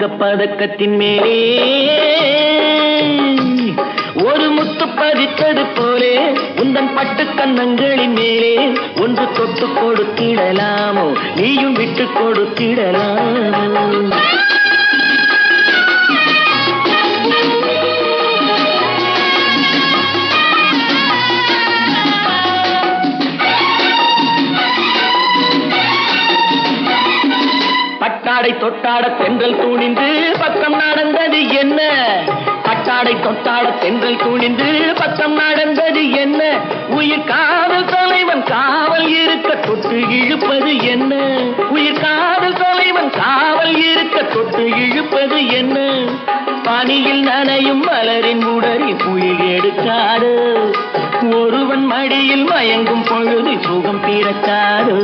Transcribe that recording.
தங்க பதக்கத்தின் மேலே ஒரு முத்து பதித்தது போலே உந்தன் பட்டு கன்னங்களின் மேலே ஒன்று தொட்டு கொடுத்திடலாமோ நீயும் விட்டு கொடுத்திடலாமோ பட்டாடை தொட்டாட தென்றல் துணிந்து பக்கம் நடந்தது என்ன பட்டாடை தொட்டாட தென்றல் துணிந்து பக்கம் நடந்தது என்ன உயிர் காதல் தலைவன் காவல் இருக்க தொட்டு இழுப்பது என்ன உயிர் காதல் தலைவன் காவல் இருக்க தொட்டு இழுப்பது என்ன பனியில் நனையும் மலரின் உடலில் புயல் எடுக்காது ஒருவன் மடியில் மயங்கும் பொழுது சுகம் பிறக்காது